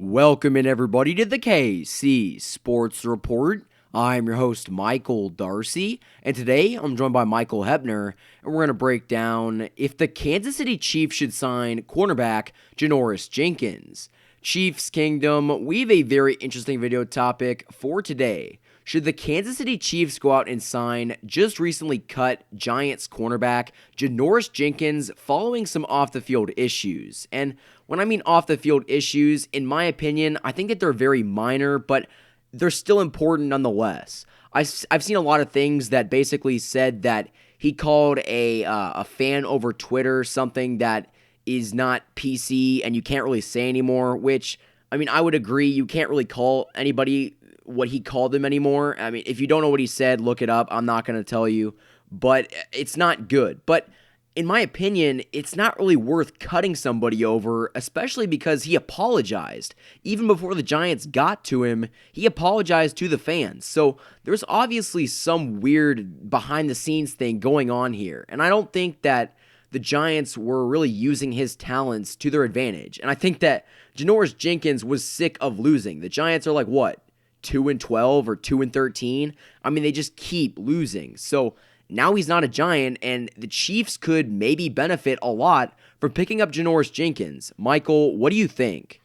Welcome in everybody to the KC Sports Report. I'm your host Michael Darcy, and today I'm joined by Michael Hebner, and we're going to break down if the Kansas City Chiefs should sign cornerback Janoris Jenkins. Chiefs Kingdom, we have a very interesting video topic for today. Should the Kansas City Chiefs go out and sign just recently cut Giants cornerback Janoris Jenkins following some off-the-field issues? And when I mean off-the-field issues, in my opinion, I think that they're very minor, but they're still important nonetheless. I've seen a lot of things that basically said that he called a fan over Twitter something that is not PC and you can't really say anymore, which, I mean, I would agree. You can't really call anybody what he called them anymore. I mean, if you don't know what he said, look it up. I'm not going to tell you, but it's not good. But in my opinion, it's not really worth cutting somebody over, especially because he apologized. Even before the Giants got to him, he apologized to the fans. So there's obviously some weird behind-the-scenes thing going on here. And I don't think that the Giants were really using his talents to their advantage. And I think that Janoris Jenkins was sick of losing. The Giants are like, what, 2-12 or 2-13? I mean, they just keep losing. So now he's not a Giant, and the Chiefs could maybe benefit a lot from picking up Janoris Jenkins. Michael, what do you think?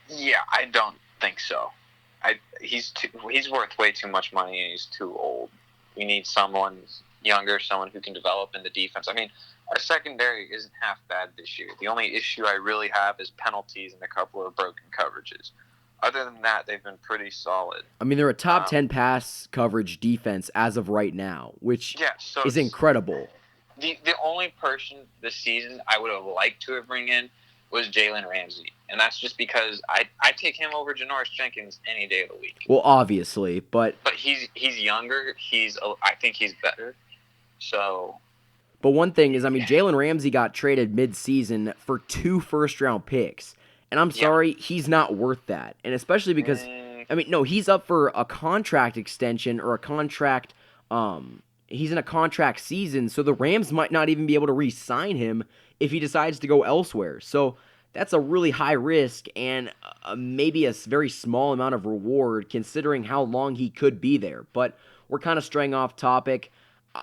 Yeah, I don't think so. He's worth way too much money, and he's too old. We need someone younger, someone who can develop in the defense. I mean, our secondary isn't half bad this year. The only issue I really have is penalties and a couple of broken coverages. Other than that, they've been pretty solid. I mean, they're a top 10 pass coverage defense as of right now, which is incredible. The only person this season I would have liked to have bring in was Jalen Ramsey. And that's just because I take him over Janoris Jenkins any day of the week. Well, obviously, but he's younger. I think he's better. So. But one thing is, I mean, Jalen Ramsey got traded mid-season for 2 first-round picks. And I'm sorry, he's not worth that. And especially because, I mean, no, he's up for a contract extension or a contract, he's in a contract season, so the Rams might not even be able to re-sign him if he decides to go elsewhere. So that's a really high risk and maybe a very small amount of reward considering how long he could be there. But we're kind of straying off topic.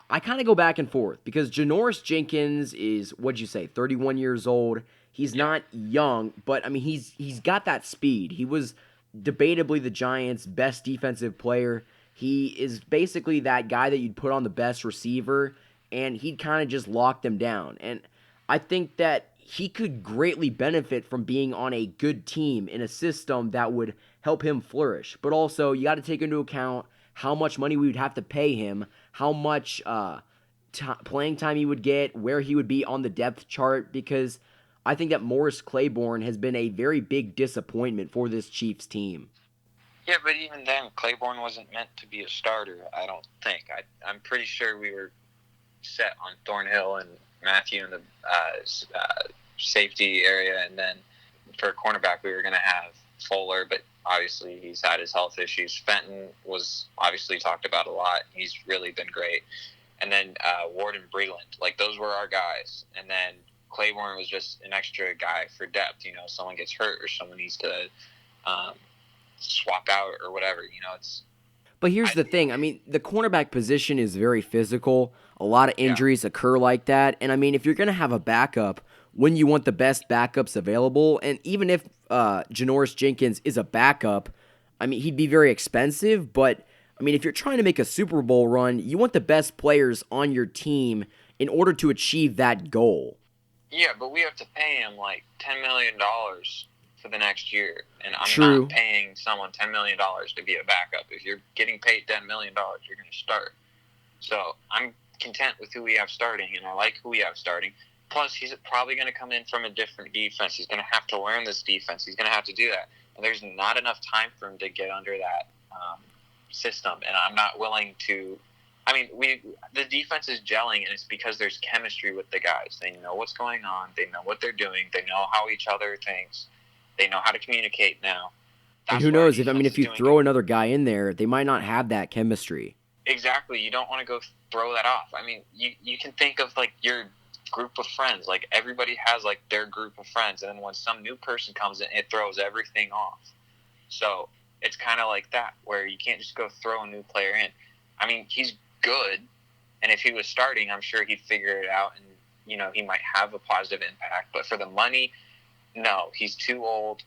I kind of go back and forth because Janoris Jenkins is, what'd you say, 31 years old. He's not young, but I mean, he's got that speed. He was debatably the Giants' best defensive player. He is basically that guy that you'd put on the best receiver, and he'd kind of just lock them down. And I think that he could greatly benefit from being on a good team in a system that would help him flourish. But also, you got to take into account how much money we would have to pay him, how much playing time he would get, where he would be on the depth chart, because I think that Morris Claiborne has been a very big disappointment for this Chiefs team. Yeah, but even then, Claiborne wasn't meant to be a starter, I don't think. I'm pretty sure we were set on Thornhill and Matthew in the safety area, and then for a cornerback, we were going to have Fuller, but obviously he's had his health issues. Fenton was obviously talked about a lot. He's really been great. And then Ward and Breland, like those were our guys. And then Claiborne was just an extra guy for depth. You know, someone gets hurt or someone needs to swap out or whatever. You know, But here's the thing. I mean, the cornerback position is very physical. A lot of injuries occur like that. And, I mean, if you're going to have a backup, when you want the best backups available, and even if Janoris Jenkins is a backup, I mean, he'd be very expensive. But, I mean, if you're trying to make a Super Bowl run, you want the best players on your team in order to achieve that goal. Yeah, but we have to pay him like $10 million for the next year. And I'm not paying someone $10 million to be a backup. If you're getting paid $10 million, you're going to start. So I'm content with who we have starting, and I like who we have starting. Plus, he's probably going to come in from a different defense. He's going to have to learn this defense. He's going to have to do that. And there's not enough time for him to get under that system. And I'm not willing to – I mean, the defense is gelling, and it's because there's chemistry with the guys. They know what's going on. They know what they're doing. They know how each other thinks. They know how to communicate now. And who knows? If you throw another guy in there, they might not have that chemistry. Exactly. You don't want to go throw that off. I mean, you can think of, like, your group of friends. Like, everybody has, like, their group of friends, and then when some new person comes in, it throws everything off. So it's kind of like that, where you can't just go throw a new player in. I mean, he's good, and if he was starting, I'm sure he'd figure it out, and he might have a positive impact. But for the money, no, he's too old.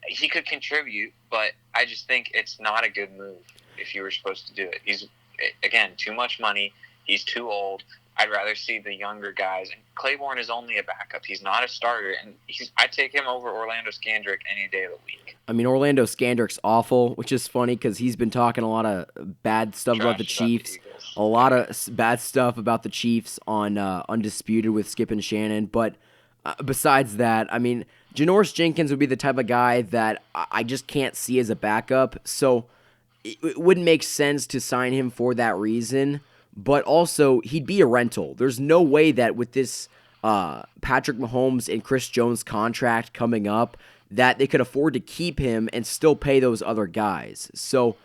He could contribute, but I just think it's not a good move if you were supposed to do it. He's, again, too much money. He's too old. I'd rather see the younger guys. And Claiborne is only a backup. He's not a starter, and I'd take him over Orlando Scandrick any day of the week. I mean, Orlando Scandrick's awful, which is funny because he's been talking a lot of bad stuff about the Chiefs. A lot of bad stuff about the Chiefs on Undisputed with Skip and Shannon. But besides that, I mean, Janoris Jenkins would be the type of guy that I just can't see as a backup. So it wouldn't make sense to sign him for that reason. But also, he'd be a rental. There's no way that with this Patrick Mahomes and Chris Jones contract coming up that they could afford to keep him and still pay those other guys. So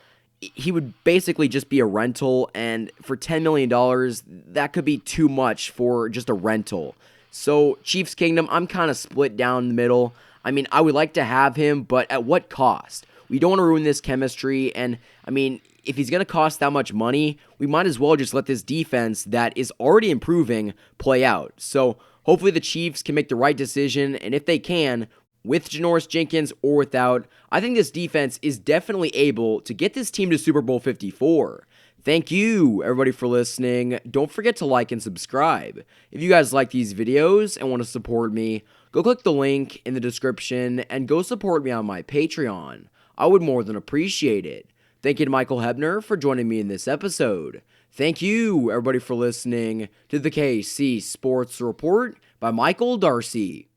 he would basically just be a rental, and for $10 million, that could be too much for just a rental. So Chiefs Kingdom, I'm kind of split down the middle. I mean, I would like to have him, but at what cost? We don't want to ruin this chemistry, and I mean, if he's going to cost that much money, we might as well just let this defense that is already improving play out. So hopefully the Chiefs can make the right decision, and if they can, with Janoris Jenkins or without, I think this defense is definitely able to get this team to Super Bowl 54. Thank you, everybody, for listening. Don't forget to like and subscribe. If you guys like these videos and want to support me, go click the link in the description and go support me on my Patreon. I would more than appreciate it. Thank you to Michael Hebner for joining me in this episode. Thank you, everybody, for listening to the KC Sports Report by Michael Darcy.